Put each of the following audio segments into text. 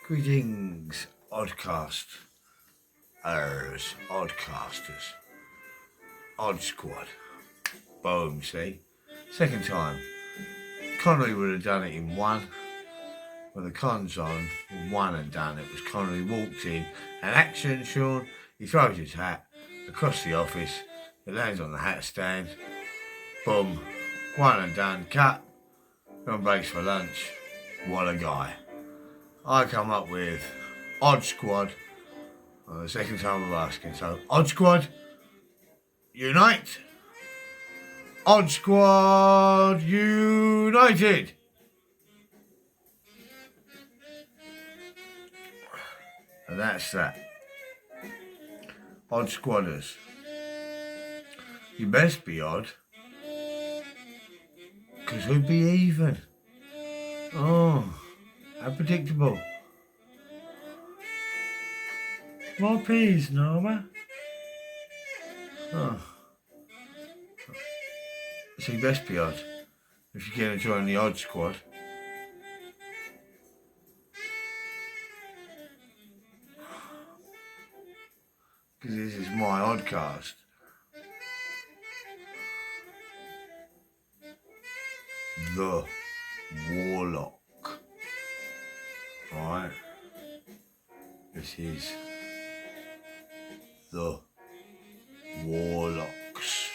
Greetings, Oddcasters, Oddcasters, Oddsquad. Boom, see? Second time. Connery would have done it in one. When the con's on, one and done. It was Connery walked in, and action, Sean. He throws his hat across the office. It lands on the hat stand. Boom. One and done. Cut. Gone breaks for lunch. What a guy. I come up with Oddsquad on the second time of asking. So, Oddsquad Unite. Oddsquad United. And that's that. Odd squadders. You best be odd. Because we'd be even. Oh, how predictable. More peas, Norma. Oh. So you best be odd if you're going to join the Odd Squad. Because this is my oddcast. The Warlock. Right? This is the Warlock's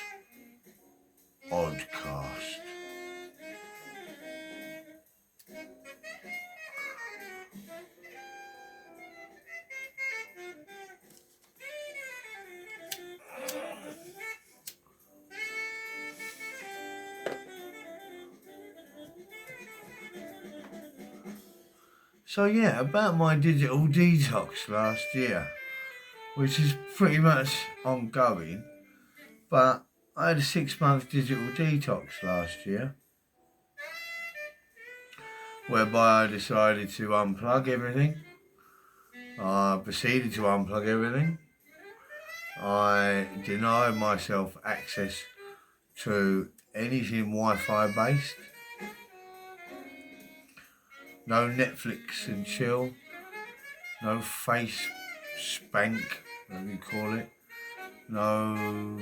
Oddcast. So yeah, about my digital detox last year, which is pretty much ongoing, but I had a 6-month digital detox last year, whereby I decided to unplug everything. I proceeded to unplug everything. I denied myself access to anything Wi-Fi based. No Netflix and chill, no face spank, whatever you call it, no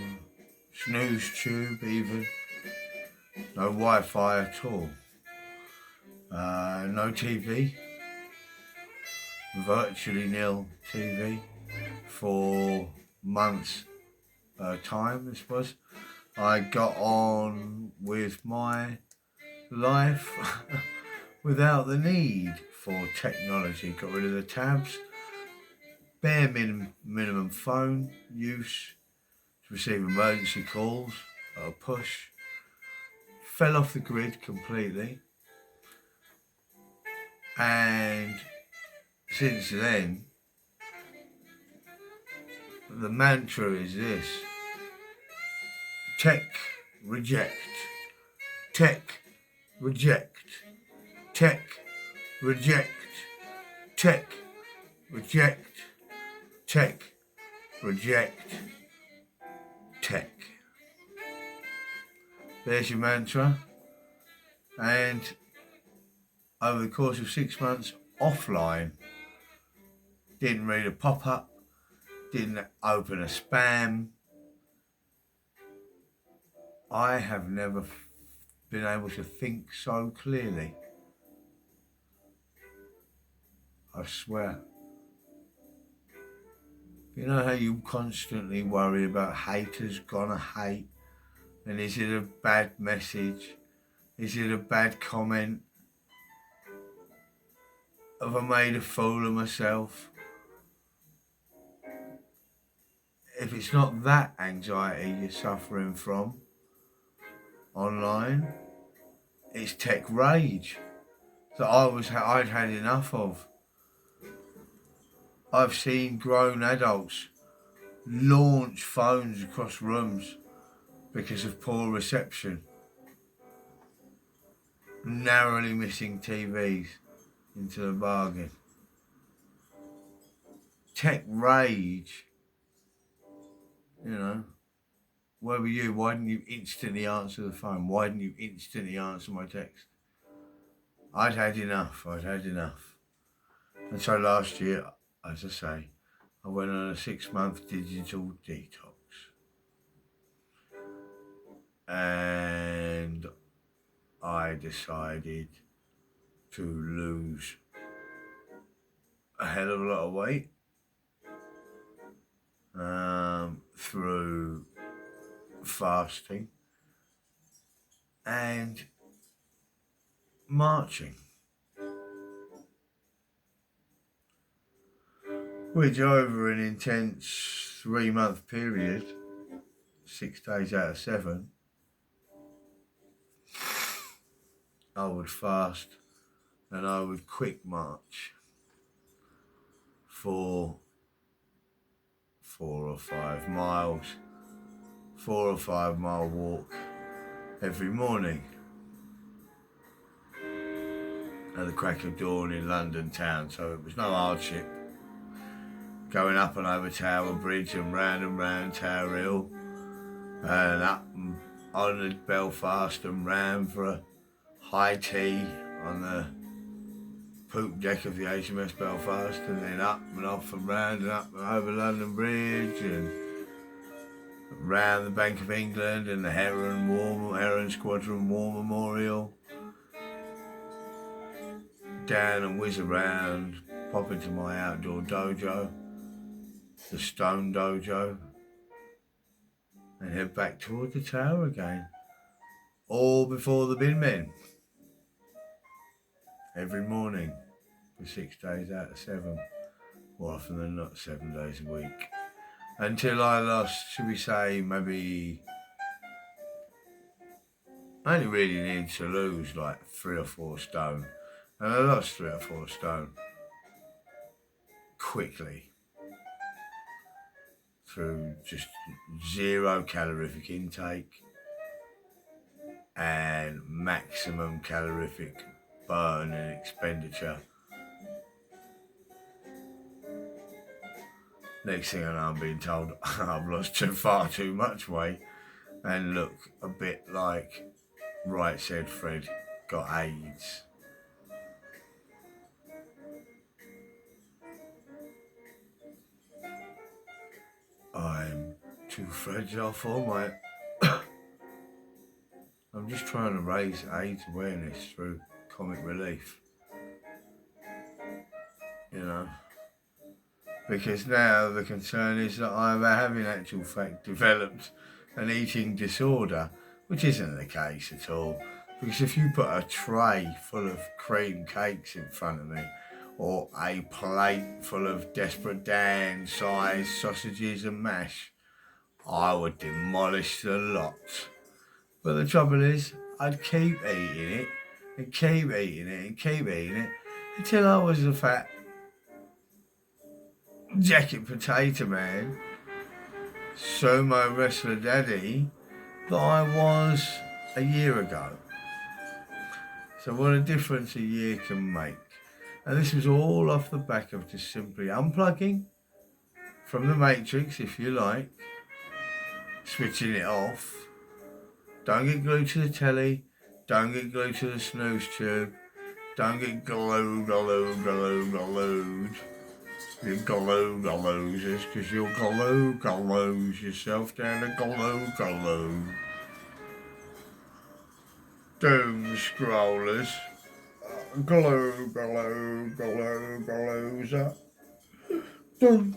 snooze tube even, no Wi-Fi at all, no TV, virtually nil TV for months time this was. I got on with my life without the need for technology. Got rid of the tabs, bare minimum phone use to receive emergency calls at a push. Fell off the grid completely. And since then, the mantra is this: tech reject, tech reject, tech reject, tech reject, tech reject, tech. There's your mantra. And over the course of 6 months offline, didn't read a pop-up, didn't open a spam. I have never been able to think so clearly. I swear. You know how you constantly worry about haters gonna hate? And is it a bad message? Is it a bad comment? Have I made a fool of myself? If it's not that anxiety you're suffering from online, it's tech rage that I'd had enough of. I've seen grown adults launch phones across rooms because of poor reception, narrowly missing TVs into the bargain. Tech rage, you know. Where were you? Why didn't you instantly answer the phone? Why didn't you instantly answer my text? I'd had enough. And so last year, as I say, I went on a 6-month digital detox. And I decided to lose a hell of a lot of weight through fasting and marching, which over an intense 3-month period, 6 days out of 7, I would fast and I would quick march for 4 or 5 miles, 4 or 5 mile walk every morning at the crack of dawn in London town, so it was no hardship. Going up and over Tower Bridge and round Tower Hill and up and on to Belfast and round for a high tea on the poop deck of the HMS Belfast, and then up and off and round and up and over London Bridge and round the Bank of England and the Heron Squadron War Memorial, down and whiz around, pop into my outdoor dojo, the Stone Dojo, and head back toward the tower again, all before the bin men, every morning for 6 days out of 7, more often than not 7 days a week, until I lost, should we say, maybe, I only really needed to lose like 3 or 4 stone, and I lost 3 or 4 stone quickly through just 0 calorific intake and maximum calorific burn and expenditure. Next thing I know, I'm being told I've lost far too much weight and look a bit like Right Said Fred got AIDS. I'm too fragile for my... I'm just trying to raise AIDS awareness through comic relief, you know, because now the concern is that I have in actual fact developed an eating disorder, which isn't the case at all, because if you put a tray full of cream cakes in front of me, or a plate full of Desperate Dan sized sausages and mash, I would demolish the lot. But the trouble is, I'd keep eating it, and keep eating it, and keep eating it, until I was a fat jacket potato man, sumo wrestler daddy, that I was a year ago. So what a difference a year can make. And this was all off the back of just simply unplugging from the matrix, if you like, switching it off. Don't get glued to the telly, don't get glued to the snooze tube, don't get glued. You glue because you'll glue yourself down the glue. Doom scrollers. Glues up. Dunk.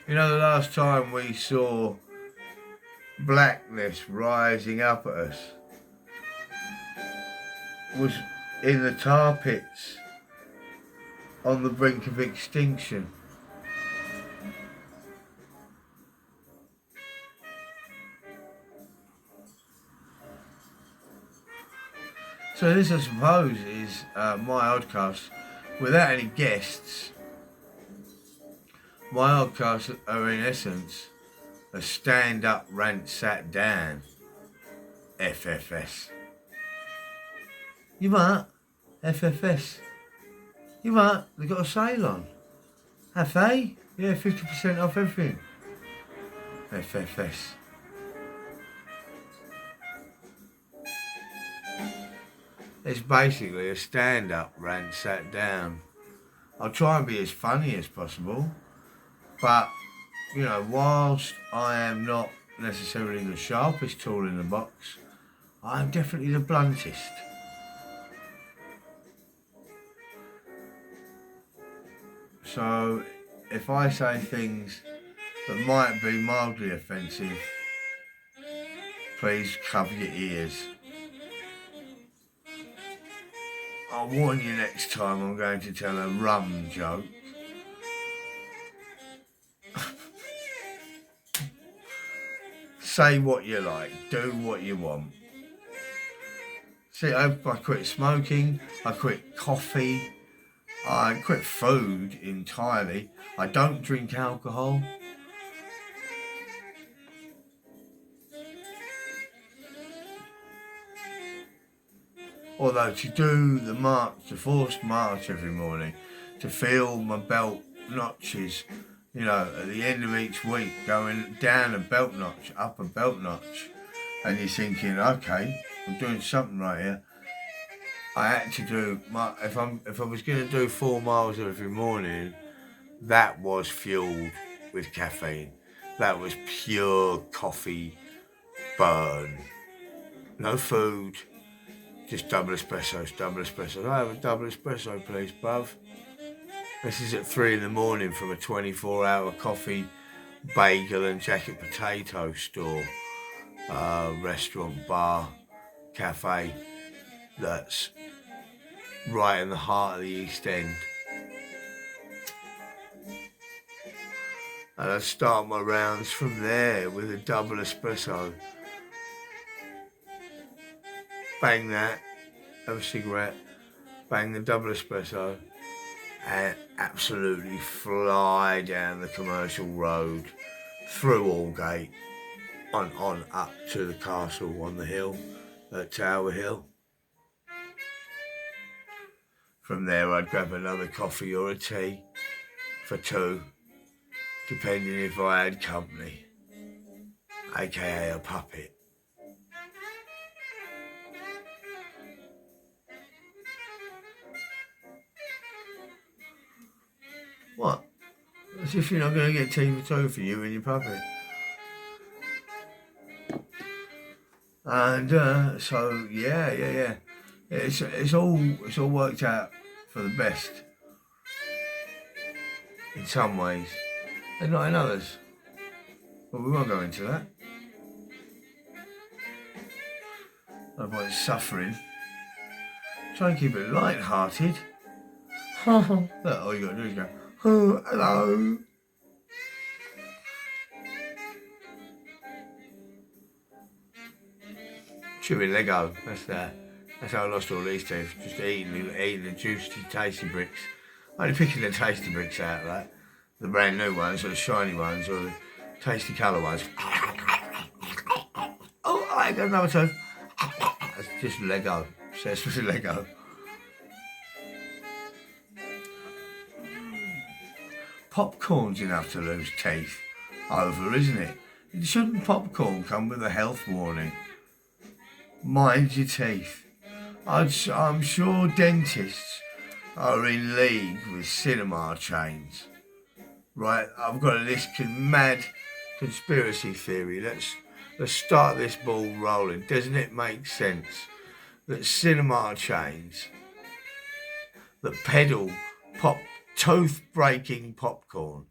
You know, the last time we saw blackness rising up at us was in the tar pits on the brink of extinction. So this, I suppose, is my oddcast without any guests. My oddcasts are in essence a stand-up rant sat down FFS. You what? FFS. You what? They got a sale on. Have they? Yeah, 50% off everything. FFS. It's basically a stand-up rant sat down. I'll try and be as funny as possible, but, you know, whilst I am not necessarily the sharpest tool in the box, I am definitely the bluntest. So, if I say things that might be mildly offensive, please cover your ears. I'll warn you next time I'm going to tell a rum joke. Say what you like, do what you want. See, I quit smoking, I quit coffee, I quit food entirely. I don't drink alcohol. Although to do the march, the forced march every morning, to feel my belt notches, you know, at the end of each week, going down a belt notch, up a belt notch, and you're thinking, okay, I'm doing something right here. I had to do if I was going to do 4 miles every morning, that was fueled with caffeine. That was pure coffee burn. No food, just double espressos, double espressos. I have a double espresso, please, bruv. This is at 3 in the morning from a 24-hour coffee, bagel and jacket potato store, restaurant, bar, cafe that's right in the heart of the East End. And I start my rounds from there with a double espresso. Bang that, have a cigarette, bang the double espresso, and absolutely fly down the commercial road, through Aldgate, on up to the castle on the hill, at Tower Hill. From there I'd grab another coffee or a tea for 2, depending if I had company, aka a puppet. What? As if you're not going to get tea for 2 for you and your puppet. And so yeah. It's all worked out for the best in some ways, and not in others. But we won't go into that. No point suffering. Try and keep it light-hearted. Look, all you got to do is go, oh, hello. Chewing Lego, that's how I lost all these teeth, just eating the juicy tasty bricks. Only picking the tasty bricks out of that, the brand new ones or the shiny ones or the tasty colour ones. Oh, I got another tooth. That's just Lego, obsessed with Lego. Popcorn's enough to lose teeth over, isn't it? Shouldn't popcorn come with a health warning? Mind your teeth. I'm sure dentists are in league with cinema chains. Right, I've got this mad conspiracy theory. Let's start this ball rolling. Doesn't it make sense that cinema chains that peddle tooth-breaking popcorn,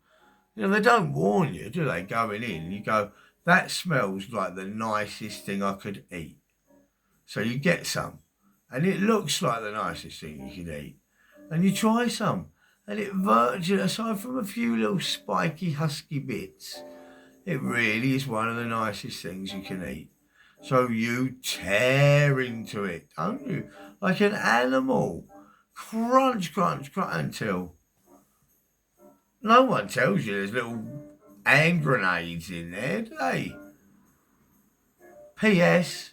you know, they don't warn you, do they, going in? You go, that smells like the nicest thing I could eat. So you get some, and it looks like the nicest thing you could eat. And you try some, and it virtually, aside from a few little spiky, husky bits, it really is one of the nicest things you can eat. So you tear into it, don't you? Like an animal. Crunch, crunch, crunch, until no one tells you there's little hand grenades in there, do they? P.S.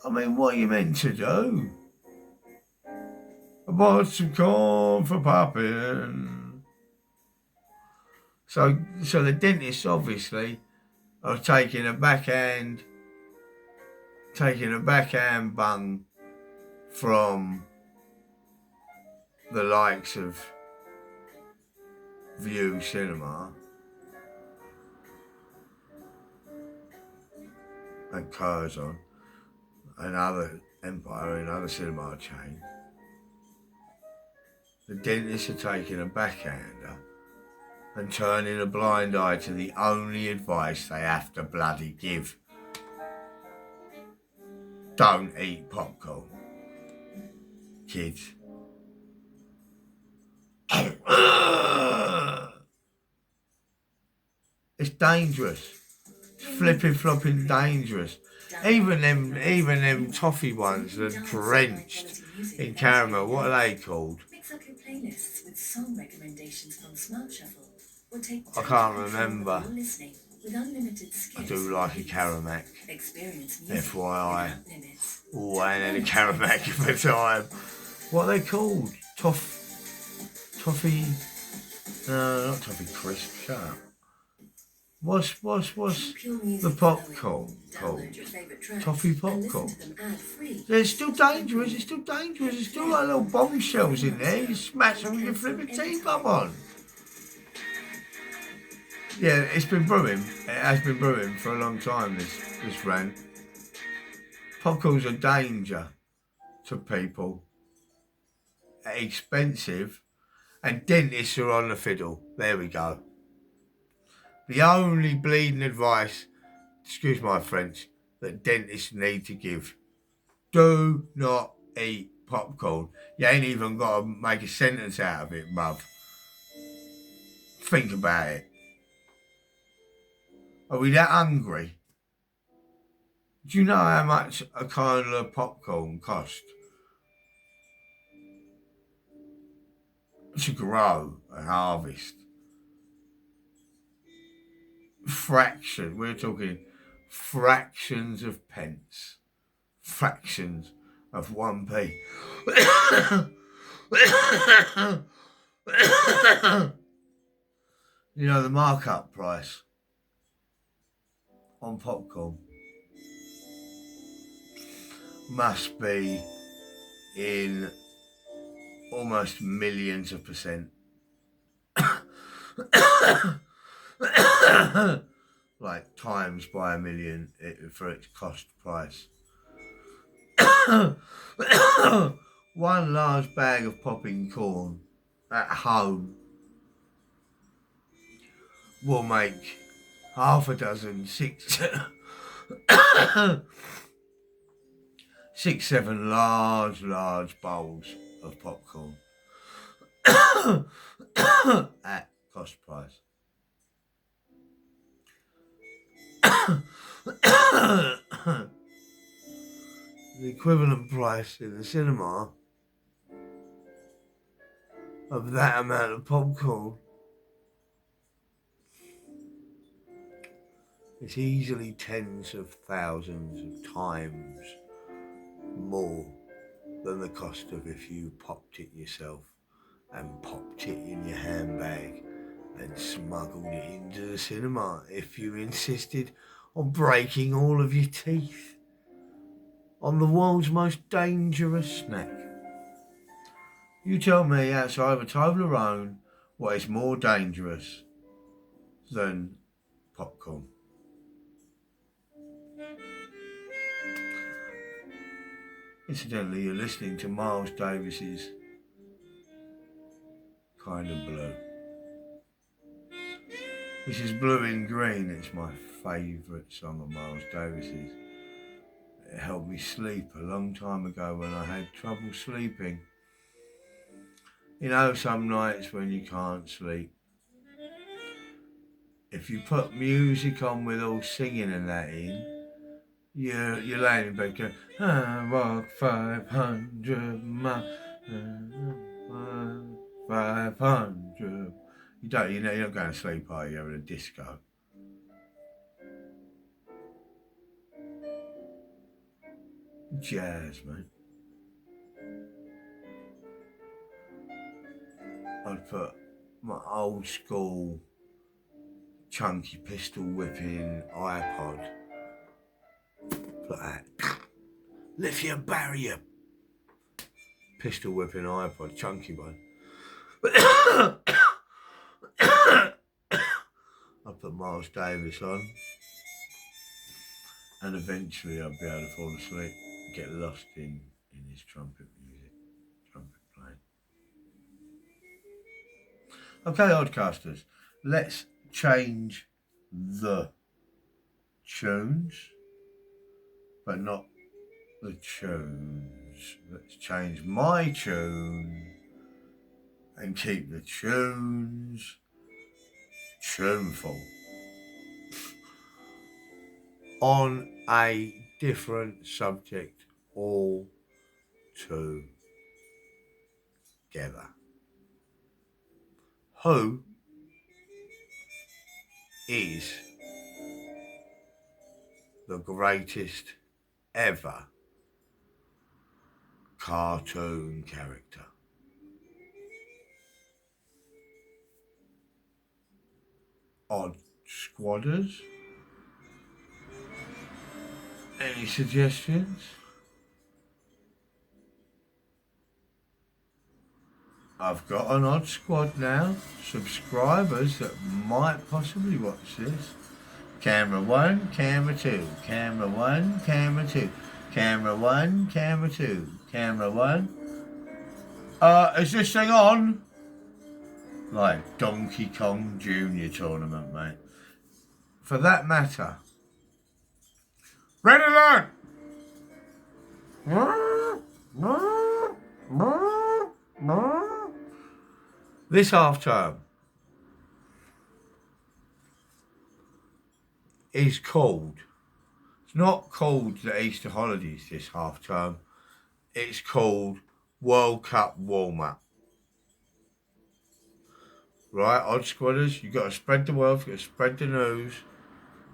I mean, what are you meant to do? I bought some corn for popping. So the dentists obviously are taking a backhand bung from the likes of View Cinema and Curzon, another Empire, another cinema chain, the dentists are taking a backhander and turning a blind eye to the only advice they have to bloody give. Don't eat popcorn, kids. It's dangerous. It's flipping flopping dangerous. Even them toffee ones that are drenched in caramel. What are they called? Mix up your playlists with song recommendations from Smart Shuffle. I can't remember. I do like a Caramac. FYI. Oh, I ain't had a Caramac for time. What are they called? Toffee? No, not toffee crisp. Shut up. What's the popcorn called? Toffee popcorn. It's still dangerous. It's still dangerous. It's still like little bombshells in there. You smash them with your flipping teeth. Come on. Yeah, it's been brewing. It has been brewing for a long time, this rant. Popcorn's a danger to people. Expensive. And dentists are on the fiddle. There we go. The only bleeding advice, excuse my French, that dentists need to give. Do not eat popcorn. You ain't even got to make a sentence out of it, bruv. Think about it. Are we that hungry? Do you know how much a kernel of popcorn cost? To grow and harvest. We're talking fractions of pence. Fractions of 1p. You know, the markup price on popcorn must be in almost millions of percent. Like times by a million for its cost price. One large bag of popping corn at home will make half a dozen, 7 large bowls of popcorn at cost price. The equivalent price in the cinema of that amount of popcorn is easily tens of thousands of times more than the cost of if you popped it yourself and popped it in your handbag and smuggled it into the cinema if you insisted on breaking all of your teeth on the world's most dangerous snack. You tell me outside of a Toblerone what is more dangerous than popcorn. Incidentally, you're listening to Miles Davis's Kind of Blue. This is Blue in Green. It's my favourite song of Miles Davis's. It helped me sleep a long time ago when I had trouble sleeping. You know, some nights when you can't sleep, if you put music on with all singing and that in, you're laying in bed going, I walk 500 miles, 500. You're not going to sleep, are you? You're having a disco. Jazz, mate. I'd put my old school chunky pistol whipping iPod. Put that lithium barrier pistol whipping iPod, chunky one. I'll put Miles Davis on, and eventually I'll be able to fall asleep, get lost in his trumpet music, trumpet playing. Okay, Oddcasters, let's change the tunes, but not the tunes. Let's change my tune and keep the tunes tuneful on a different subject altogether. Who is the greatest ever cartoon character? Odd Squadders? Any suggestions? I've got an Odd Squad now, subscribers that might possibly watch this. Camera 1, camera 2, camera 1, camera 2, camera 1, camera 2, camera 1. Is this thing on? Like Donkey Kong Junior tournament, mate. For that matter. Red alert! This half term is called, it's not called the Easter holidays this half term, it's called World Cup warm-up. Right, Odd Squadders, you've got to spread the wealth, you've got to spread the news.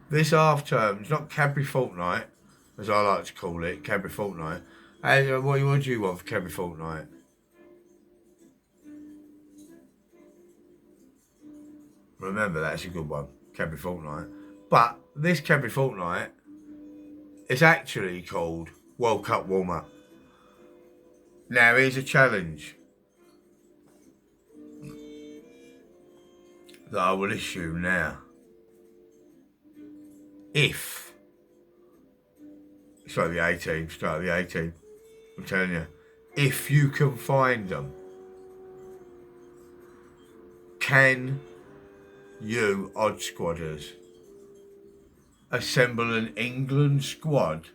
This half term, it's not Cadbury Fortnight, as I like to call it, Cadbury Fortnight. Hey, what do you want for Cadbury Fortnight? Remember, that's a good one, Cadbury Fortnight. But this Cadbury Fortnight is actually called World Cup warm-up. Now, here's a challenge that I will issue now. If, start the A-team, I'm telling you, if you can find them, can you, Odd Squadders, assemble an England squad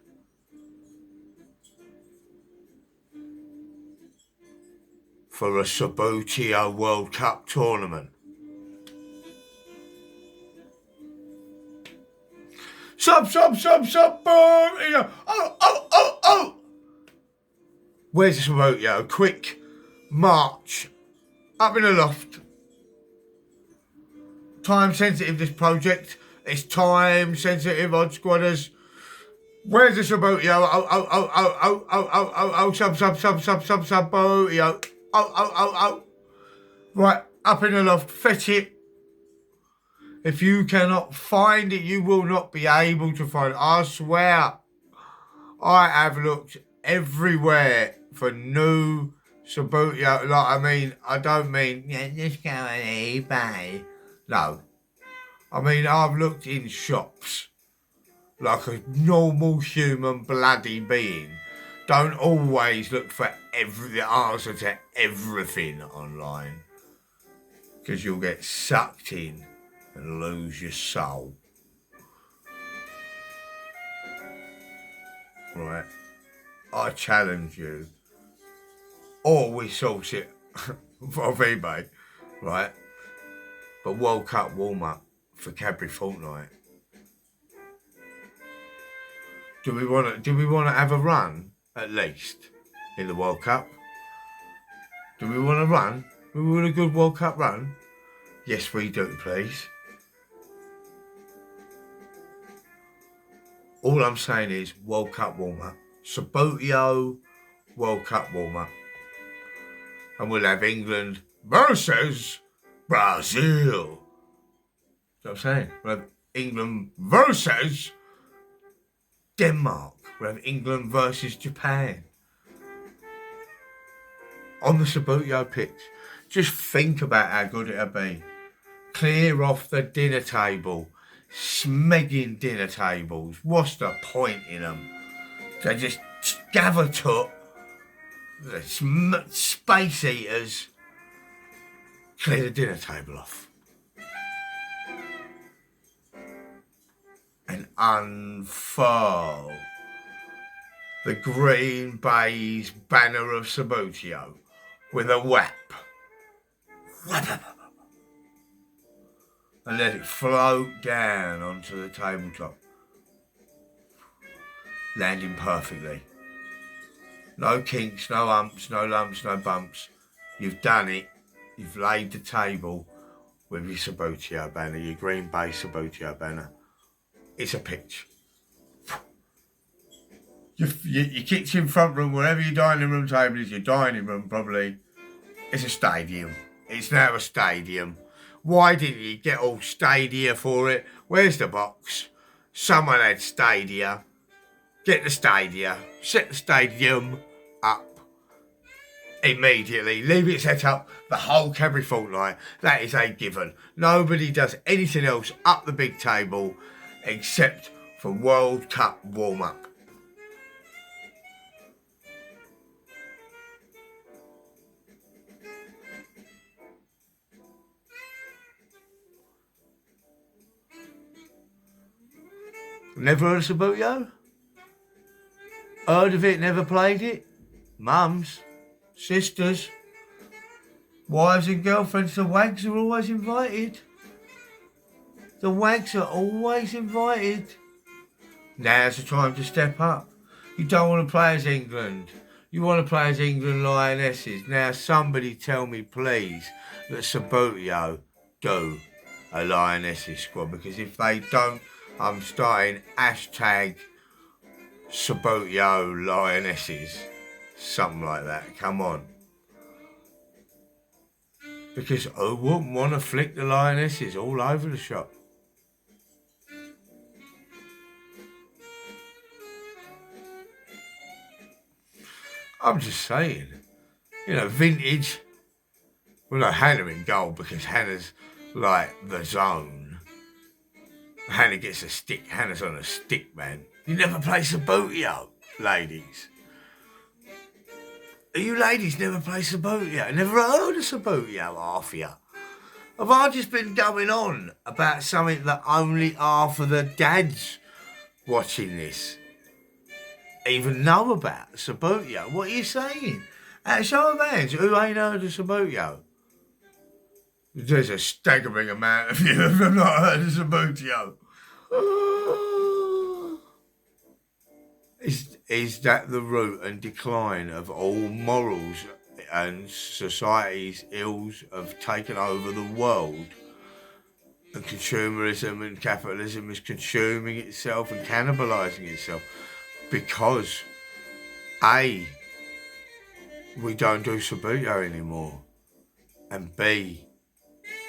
for a Sabotio World Cup tournament? Sub, boom! Oh! Where's the Sabotio? Quick march up in the loft. Time sensitive, this project. It's time sensitive, Odd Squadders. Where's the Sabotio? Sabotio. Oh. Right, up in the loft, fetch it. If you cannot find it, you will not be able to find it. I swear, I have looked everywhere for new Sabotio. I don't mean, just go on eBay. No. I mean, I've looked in shops like a normal human bloody being. Don't always look for the answer to everything online, because you'll get sucked in and lose your soul. Right? I challenge you, or we source it off eBay, right? But World Cup warm-up for Cadbury Fortnight. Do we want to have a run at least in the World Cup? Do we want to run? Do we want a good World Cup run? Yes, we do, please. All I'm saying is World Cup warm-up. Sabotio World Cup warm-up. And we'll have England versus Brazil. That's what I'm saying. We'll have England versus Denmark. We'll have England versus Japan. On the Sabotio pitch. Just think about how good it'll be. clear off the dinner table. Smegging dinner tables. What's the point in them? They just gather to the space eaters. Clear the dinner table off. And unfurl the green baize banner of Sabutio with a whap. And let it float down onto the tabletop, landing perfectly. No kinks, no humps, no lumps, no bumps. You've done it. You've laid the table with your Sabutio banner, your green baize Sabutio banner. It's a pitch. Your kitchen, front room, wherever your dining room table is, your dining room probably, it's a stadium. It's now a stadium. Why didn't you get all Stadia for it? Where's the box? Someone had Stadia. Get the Stadia. Set the stadium up immediately. Leave it set up the Hulk every fortnight. That is a given. Nobody does anything else up the big table except for World Cup warm-up. Never heard of Sabutio? Heard of it, never played it? Mums, sisters, wives and girlfriends, the wags are always invited. The wags are always invited. Now's the time to step up. You don't want to play as England. You want to play as England Lionesses. Now somebody tell me please that Sabutio do a Lionesses squad, because if they don't, I'm starting hashtag Sabutio Lionesses. Something like that. Come on. Because who wouldn't want to flick the Lionesses all over the shop? I'm just saying. You know, vintage. Well, no, Hannah in goal because Hannah's like the zone. Hannah gets a stick. Hannah's on a stick, man. You never play Sabutio, ladies. You ladies never play Sabutio. Never heard of Sabutio, half of you. Have I just been going on about something that only half of the dads watching this even know about? Sabutio? What are you saying? At a show of hands, who ain't heard of Sabutio? There's a staggering amount of you that have not heard of Sabutio. Is that the root and decline of all morals and society's ills have taken over the world? And consumerism and capitalism is consuming itself and cannibalising itself because A, we don't do Sabutio anymore, and B,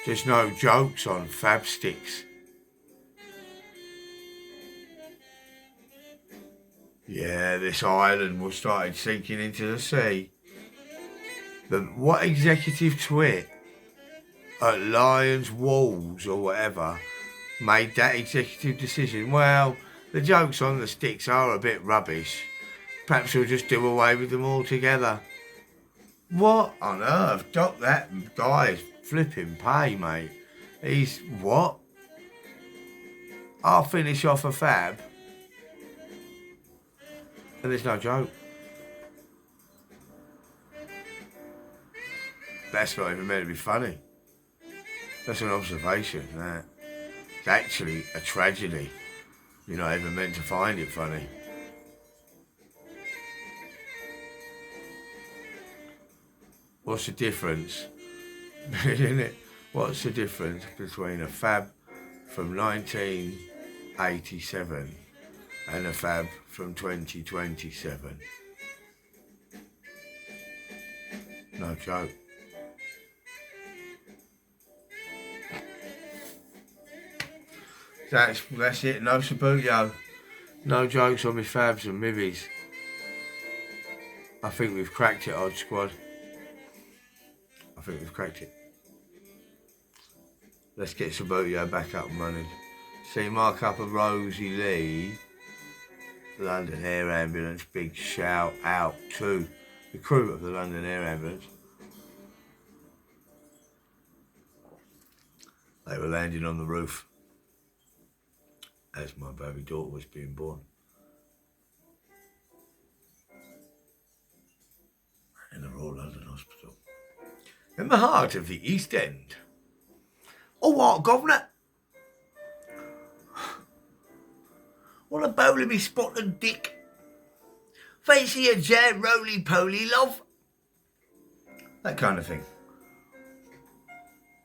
there's no jokes on fab sticks. Yeah, this island was started sinking into the sea. What executive twit at Lions Walls or whatever made that executive decision? Well, the jokes on the sticks are a bit rubbish. Perhaps we'll just do away with them altogether. What on earth? Doc, that guy's flipping pay, mate. He's what? I'll finish off a fab. And there's no joke. That's not even meant to be funny. That's an observation. That. It's actually a tragedy. You're not even meant to find it funny. What's the difference? Isn't it? What's the difference between a fab from 1987 and a fab from 2027? No joke. That's it. No Sabutio. No jokes on my fabs and mibbies. I think we've cracked it, Oddsquad. I think we've cracked it. Let's get Subbuteo back up and running. See, mark up of Rosie Lee, London Air Ambulance. Big shout out to the crew of the London Air Ambulance. They were landing on the roof as my baby daughter was being born. In the Royal London Hospital. In the heart of the East End. Oh, what, governor? What a bowl of me spotted dick. Fancy a jam roly-poly, love? That kind of thing.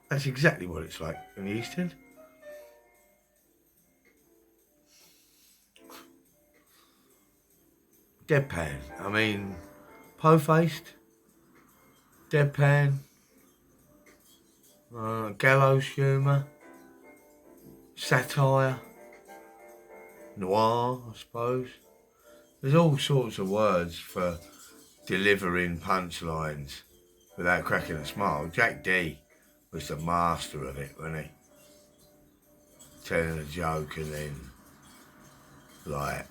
That's exactly what it's like in the East End. Deadpan. I mean, po-faced, deadpan, gallows humour, satire, noir, I suppose. There's all sorts of words for delivering punchlines without cracking a smile. Jack D was the master of it, wasn't he? Telling a joke and then, like,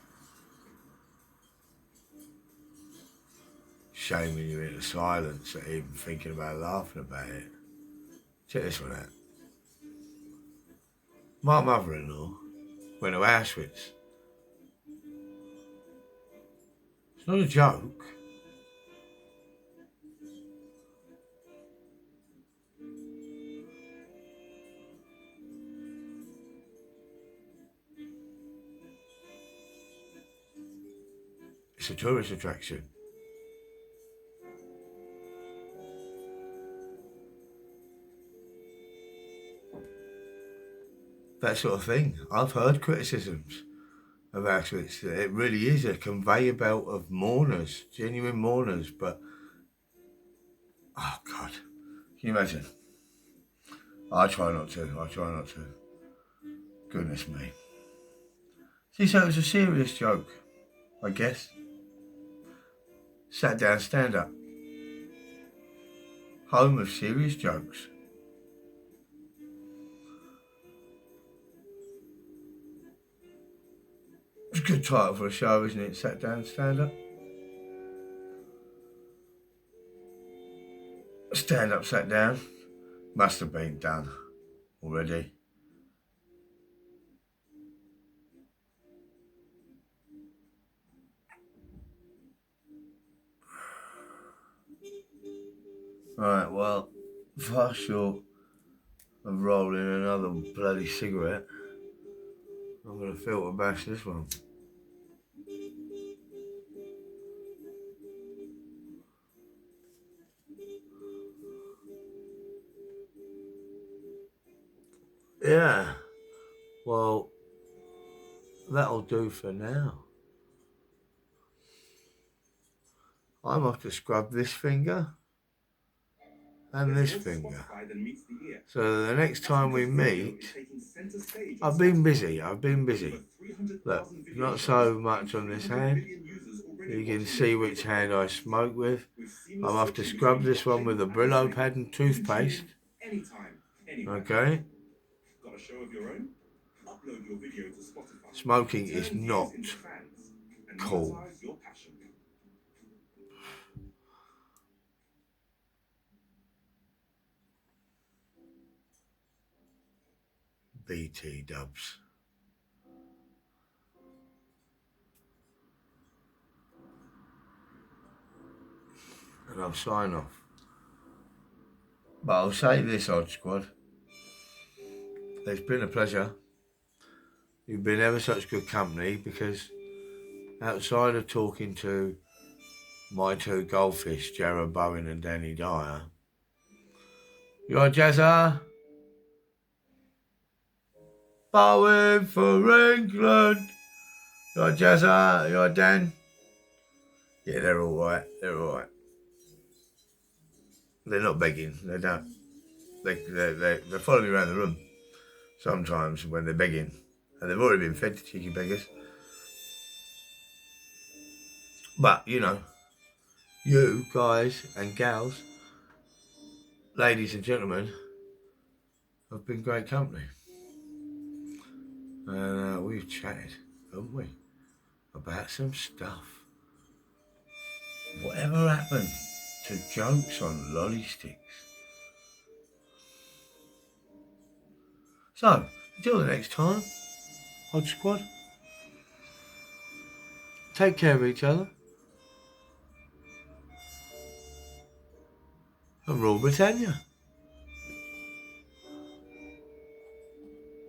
shaming you into silence at even thinking about laughing about it. Check this one out. My mother-in-law went to Auschwitz. It's not a joke. It's a tourist attraction. That sort of thing. I've heard criticisms of Auschwitz. It really is a conveyor belt of mourners, genuine mourners, but oh God, can you imagine? I try not to. Goodness me. See, so it was a serious joke, I guess. Sat down, stand up. Home of serious jokes. It's a good title for a show, isn't it? Sat down, stand up. Stand up, sat down. Must have been done already. Right, well, far short of rolling another bloody cigarette, I'm going to filter bash this one. Yeah, well, that'll do for now. I'm off to scrub this finger and this finger. So the next time we meet, I've been busy. Look, not so much on this hand. You can see which hand I smoke with. I'm off to scrub this one with a Brillo pad and toothpaste. Okay. Smoking is not cool. BT dubs. And I'll sign off. But I'll say this, Oddsquad. It's been a pleasure. You've been ever such good company, because outside of talking to my two goldfish, Jared Bowen and Danny Dyer, you're Jazza. Bowen for England. You're Jazza. You're Dan. Yeah, they're all right. They're not begging. They don't. They follow me around the room sometimes when they're begging, and they've already been fed to cheeky beggars. But you know, you guys and gals, ladies and gentlemen, have been great company. And we've chatted, haven't we, about some stuff. Whatever happened to jokes on lolly sticks? So, until the next time, Oddsquad, take care of each other. And rule Britannia.